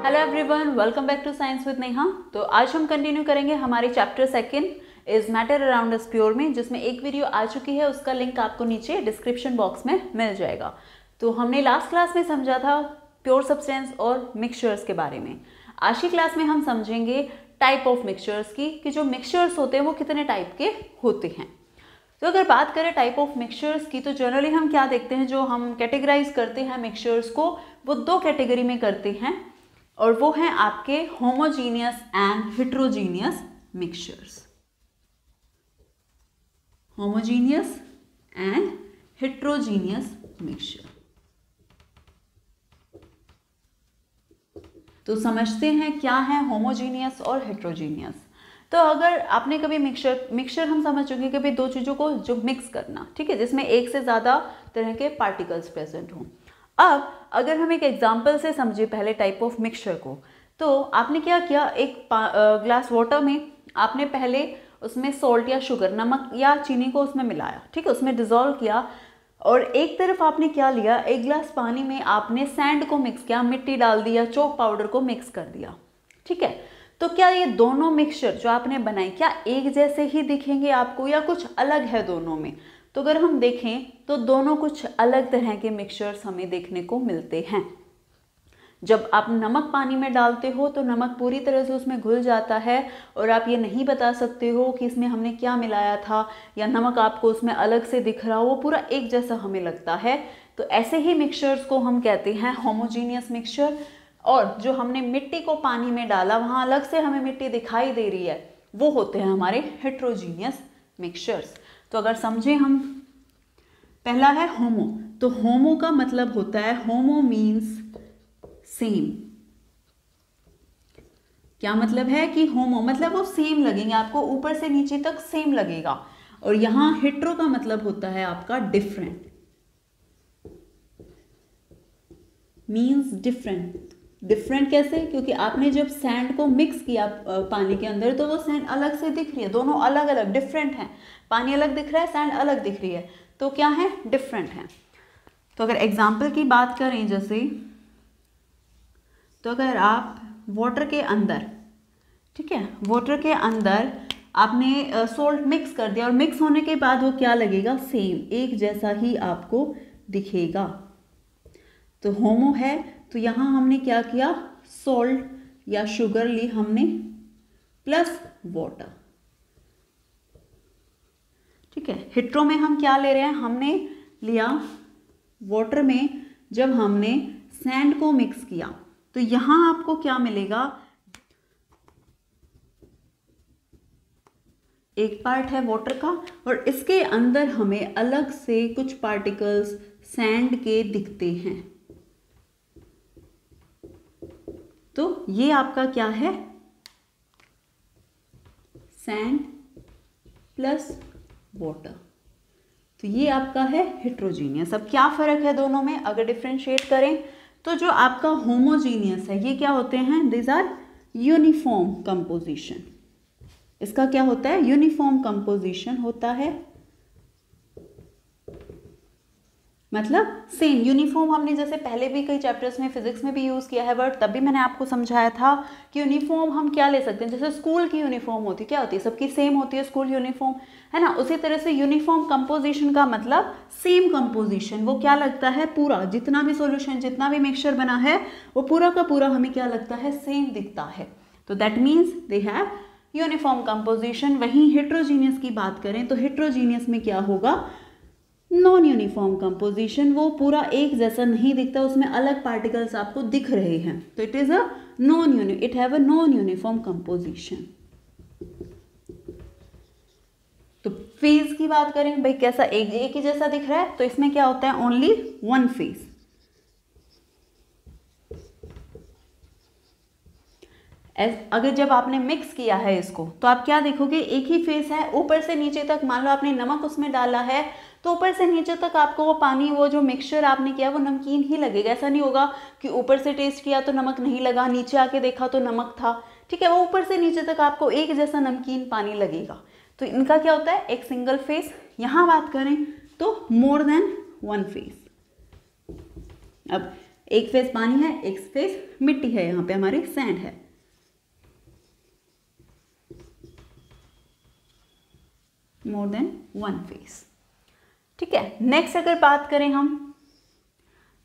Hello everyone, welcome back to science with Neha. तो आज हम कंटिन्यू करेंगे हमारी chapter second is matter around us pure में, जिसमें एक वीडियो आ चुकी है, उसका लिंक आपको नीचे डिस्क्रिप्शन बॉक्स में मिल जाएगा। तो हमने लास्ट क्लास में समझा था प्योर सब्सटेंस और मिक्सचर्स के बारे में। आज की क्लास में हम समझेंगे टाइप ऑफ मिक्सचर्स की, कि जो मिक्सचर्स होते हैं वो कितने टाइप के होते हैं। तो अगर बात करें टाइप ऑफ मिक्सचर्स की, तो जनरली हम क्या देखते हैं, जो हम कैटेगराइज करते हैं मिक्सचर्स को, वो दो कैटेगरी में करते हैं, और वो हैं आपके homogeneous and heterogeneous mixtures. Homogeneous and heterogeneous mixture. तो समझते हैं क्या है होमोजीनियस और हेट्रोजीनियस। तो अगर आपने कभी मिक्सचर हम समझ चुके हैं कभी दो चीज़ों को जो मिक्स करना, ठीक है, जिसमें एक से ज़्यादा तरह के पार्टिकल्स प्रेजेंट हों। अब अगर हम एक एग्जांपल से समझे पहले टाइप ऑफ मिक्सचर को, तो आपने क्या किया, एक ग्लास वाटर में आपने पहले उसमें सॉल्ट या शुगर, नमक या चीनी को उसमें मिलाया, ठीक है, उसमें डिज़ोल्व किया। और एक तरफ आपने क्या लिया, एक गिलास पानी में आपने सैंड को मिक्स किया, मिट्टी डाल दिया, चॉक पाउडर को मिक्स कर दिया, ठीक है। तो क्या ये दोनों मिक्सचर जो आपने बनाए क्या एक जैसे ही दिखेंगे आपको, या कुछ अलग है दोनों में? तो अगर हम देखें तो दोनों कुछ अलग तरह के मिक्सचर्स हमें देखने को मिलते हैं। जब आप नमक पानी में डालते हो तो नमक पूरी तरह से उसमें घुल जाता है, और आप ये नहीं बता सकते हो कि इसमें हमने क्या मिलाया था, या नमक आपको उसमें अलग से दिख रहा हो, वो पूरा एक जैसा हमें लगता है। तो ऐसे ही मिक्सचर्स को हम कहते हैं होमोजीनियस मिक्सचर। और जो हमने मिट्टी को पानी में डाला, वहाँ अलग से हमें मिट्टी दिखाई दे रही है, वो होते हैं हमारे हेट्रोजीनियस मिक्सचर्स। तो अगर समझें हम, पहला है होमो। तो होमो का मतलब होता है, होमो मीन्स सेम। क्या मतलब है कि होमो मतलब वो सेम लगेंगे आपको, ऊपर से नीचे तक सेम लगेगा। और यहां हेट्रो का मतलब होता है आपका डिफरेंट, मीन्स डिफरेंट। डिफरेंट कैसे? क्योंकि आपने जब सैंड को मिक्स किया पानी के अंदर, तो वो सैंड अलग से दिख रही है, दोनों अलग अलग डिफरेंट हैं। पानी अलग दिख रहा है, सैंड अलग दिख रही है, तो क्या है, डिफरेंट है। तो अगर एग्जाम्पल की बात करें जैसे, तो अगर आप वाटर के अंदर, ठीक है, वाटर के अंदर आपने सॉल्ट मिक्स कर दिया, और मिक्स होने के बाद वो क्या लगेगा, सेम, एक जैसा ही आपको दिखेगा। तो होमो है, तो यहाँ हमने क्या किया, सॉल्ट या शुगर ली हमने प्लस वाटर, ठीक है। हेट्रो में हम क्या ले रहे हैं, हमने लिया वाटर में जब हमने सैंड को मिक्स किया, तो यहां आपको क्या मिलेगा, एक पार्ट है वाटर का, और इसके अंदर हमें अलग से कुछ पार्टिकल्स सैंड के दिखते हैं। तो ये आपका क्या है, सैंड प्लस वाटर। तो ये आपका है हेट्रोजीनियस। अब क्या फर्क है दोनों में अगर डिफ्रेंशिएट करें, तो जो आपका होमोजीनियस है, ये क्या होते हैं, दिस आर यूनिफॉर्म कंपोजिशन। इसका क्या होता है, यूनिफॉर्म कंपोजिशन होता है, मतलब सेम यूनिफॉर्म। हमने जैसे पहले भी कई चैप्टर्स में फिजिक्स में भी यूज़ किया है वर्ड, तब भी मैंने आपको समझाया था कि यूनिफॉर्म हम क्या ले सकते हैं, जैसे स्कूल की यूनिफॉर्म होती है, क्या होती है, सबकी सेम होती है स्कूल यूनिफॉर्म, है ना। उसी तरह से यूनिफॉर्म कंपोजिशन का मतलब सेम कंपोजिशन, वो क्या लगता है, पूरा जितना भी सॉल्यूशन, जितना भी मिक्सचर बना है, वो पूरा का पूरा हमें क्या लगता है, सेम दिखता है। तो that means they have uniform composition. वहीं हेट्रोजीनियस की बात करें तो हेट्रोजीनियस में क्या होगा, नॉन यूनिफॉर्म कंपोजिशन, वो पूरा एक जैसा नहीं दिखता, उसमें अलग पार्टिकल्स आपको दिख रहे हैं। तो it is it have a non uniform composition. तो फेज की बात करें, भाई कैसा, एक ही जैसा दिख रहा है, तो इसमें क्या होता है, ओनली वन फेज। अगर जब आपने मिक्स किया है इसको, तो आप क्या देखोगे, एक ही फेस है, ऊपर से नीचे तक। मान लो आपने नमक उसमें डाला है, तो ऊपर से नीचे तक आपको वो पानी, वो जो मिक्सचर आपने किया, वो नमकीन ही लगेगा। ऐसा नहीं होगा कि ऊपर से टेस्ट किया तो नमक नहीं लगा, नीचे आके देखा तो नमक था, ठीक है। वो ऊपर से नीचे तक आपको एक जैसा नमकीन पानी लगेगा। तो इनका क्या होता है, एक सिंगल फेस। यहाँ बात करें तो मोर देन वन फेस। अब एक फेस पानी है, एक फेस मिट्टी है, यहाँ पे हमारे सैंड है। More than one face. ठीक है, नेक्स्ट अगर बात करें हम,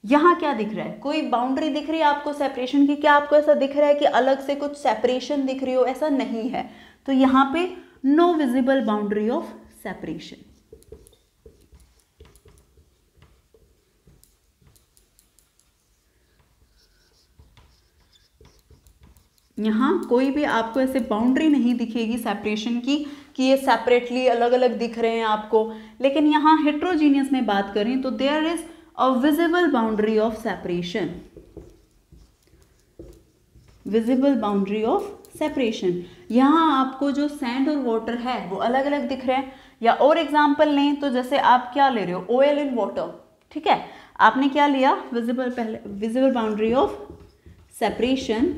यहाँ क्या दिख रहा है, कोई बाउंड्री दिख रही है आपको सेपरेशन की? क्या आपको ऐसा दिख रहा है कि अलग से कुछ सेपरेशन दिख रही हो? ऐसा नहीं है। तो यहाँ पे no visible boundary of separation. यहाँ कोई भी आपको ऐसे बाउंड्री नहीं दिखेगी सेपरेशन की कि ये सेपरेटली अलग अलग दिख रहे हैं आपको। लेकिन यहाँ हेट्रोजीनियस में बात करें तो there is a visible boundary of separation, visible boundary of separation. यहाँ आपको जो सैंड और वाटर है वो अलग अलग दिख रहे हैं। या और एग्जांपल लें तो जैसे आप क्या ले रहे हो, ऑयल इन वाटर। ठीक है, आपने क्या लिया, विजिबल, पहले विजिबल बाउंड्री ऑफ सेपरेशन।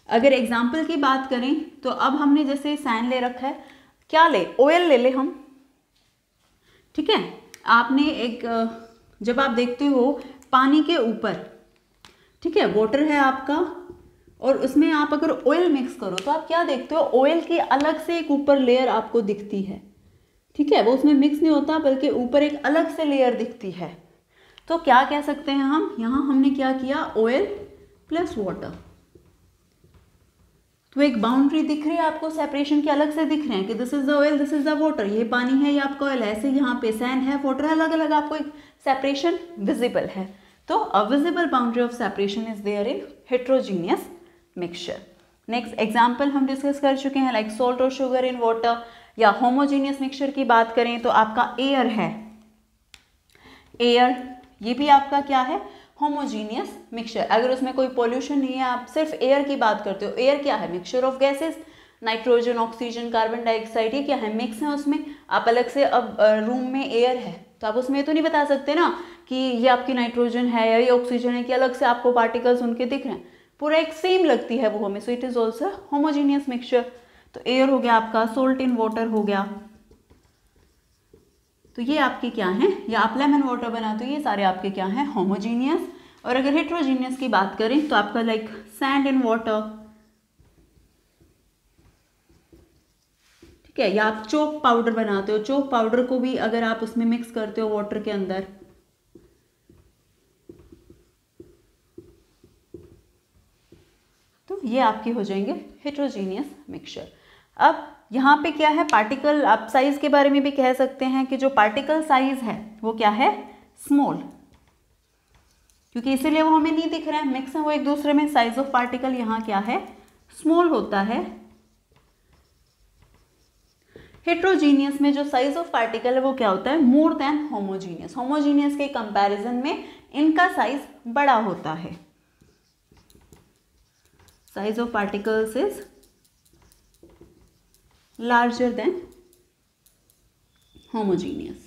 अगर एग्जाम्पल की बात करें तो अब हमने जैसे सैंड ले रखा है, क्या ले, ऑयल ले ले हम। ठीक है, आपने एक, जब आप देखते हो पानी के ऊपर, ठीक है, वाटर है आपका और उसमें आप अगर ऑयल मिक्स करो तो आप क्या देखते हो, ऑयल की अलग से एक ऊपर लेयर आपको दिखती है। ठीक है, वो उसमें मिक्स नहीं होता बल्कि ऊपर एक अलग से लेयर दिखती है। तो क्या कह सकते हैं हम, यहाँ हमने क्या किया, ऑयल प्लस वाटर। तो एक बाउंड्री दिख रही है आपको सेपरेशन के, अलग से दिख रहे हैं कि this is the oil, this is the water, ये पानी है, ये आपका ऑयल है। ऐसे यहाँ पे सैंड है, वाटर है, अलग अलग आपको एक सेपरेशन विजिबल है। तो a visible boundary of separation is there in heterogeneous mixture. Next example हम डिस्कस कर चुके हैं, लाइक सॉल्ट और शुगर इन वाटर। या होमोजीनियस मिक्सचर की बात करें तो आपका एयर है, एयर, ये भी आपका क्या है, होमोजीनियस मिक्सचर। अगर उसमें कोई पॉल्यूशन नहीं है, आप सिर्फ एयर की बात करते हो, एयर क्या है, mixture of gases, nitrogen, oxygen, carbon dioxide, ये क्या है, मिक्स है उसमें। आप अलग से, अब रूम में एयर है तो आप उसमें तो नहीं बता सकते ना कि ये आपकी नाइट्रोजन है या ये ऑक्सीजन है, कि अलग से आपको पार्टिकल्स उनके दिख रहे हैं, पूरा एक सेम लगती है वो हमें। So it is also homogeneous mixture. तो एयर हो गया आपका, सोल्ट इन वाटर हो गया, तो ये आपके क्या हैं, या आप लेमन वाटर बनाते हो, ये सारे आपके क्या हैं, होमोजीनियस। और अगर हेट्रोजीनियस की बात करें तो आपका लाइक सैंड इन वाटर, ठीक है, या आप चोक पाउडर बनाते हो, चोक पाउडर को भी अगर आप उसमें मिक्स करते हो वाटर के अंदर, तो ये आपके हो जाएंगे हेट्रोजीनियस मिक्सचर। अब यहाँ पे क्या है, पार्टिकल, आप साइज के बारे में भी कह सकते हैं कि जो पार्टिकल साइज है वो क्या है, स्मॉल, क्योंकि इसीलिए वो हमें नहीं दिख रहा है, मिक्स है वो एक दूसरे में। साइज ऑफ पार्टिकल यहाँ क्या है, स्मॉल होता है। हेट्रोजीनियस में जो साइज ऑफ पार्टिकल है वो क्या होता है, मोर देन होमोजीनियस। होमोजीनियस के कंपैरिजन में इनका साइज बड़ा होता है। Size of particles is larger than homogeneous।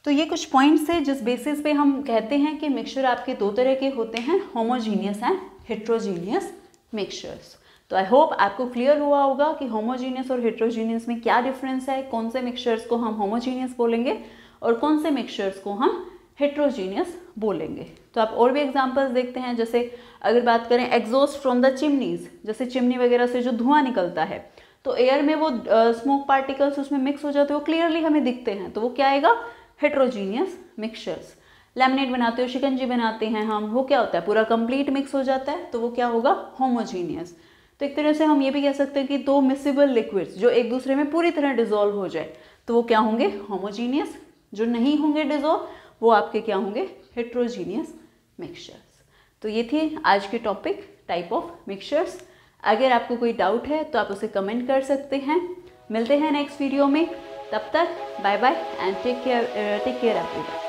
तो ये कुछ पॉइंट्स है जिस बेसिस पे हम कहते हैं कि मिक्सचर आपके दो तरह के होते हैं, होमोजीनियस एंड हेट्रोजीनियस मिक्सचर्स। तो आई होप आपको क्लियर हुआ होगा कि होमोजीनियस और हेट्रोजीनियस में क्या डिफरेंस है, कौन से मिक्सचर्स को हम होमोजीनियस बोलेंगे और कौन से मिक्सचर्स को हम हेट्रोजीनियस बोलेंगे। तो आप और भी एग्जांपल्स देखते हैं, जैसे अगर बात करें एग्जॉस्ट फ्रॉम द चिमनीज, जैसे चिमनी वगैरह से जो धुआं निकलता है तो एयर में वो स्मोक पार्टिकल्स उसमें मिक्स हो जाते हैं, वो क्लियरली हमें दिखते हैं, तो वो क्या आएगा, हेट्रोजीनियस मिक्सचर्स। लेमनेड बनाते हो, शिकंजी बनाते हैं हम, वो क्या होता है, पूरा कंप्लीट मिक्स हो जाता है, तो वो क्या होगा, होमोजीनियस। तो एक तरह से हम ये भी कह सकते हैं कि दो मिक्सिबल लिक्विड्स जो एक दूसरे में पूरी तरह डिजोल्व हो जाए तो वो क्या होंगे, होमोजीनियस। जो नहीं होंगे डिजोल्व वो आपके क्या होंगे, हेट्रोजीनियस मिक्सचर्स। तो ये थी आज के टॉपिक, टाइप ऑफ मिक्सचर्स। अगर आपको कोई डाउट है तो आप उसे कमेंट कर सकते हैं। मिलते हैं नेक्स्ट वीडियो में, तब तक bye bye and take care everyone.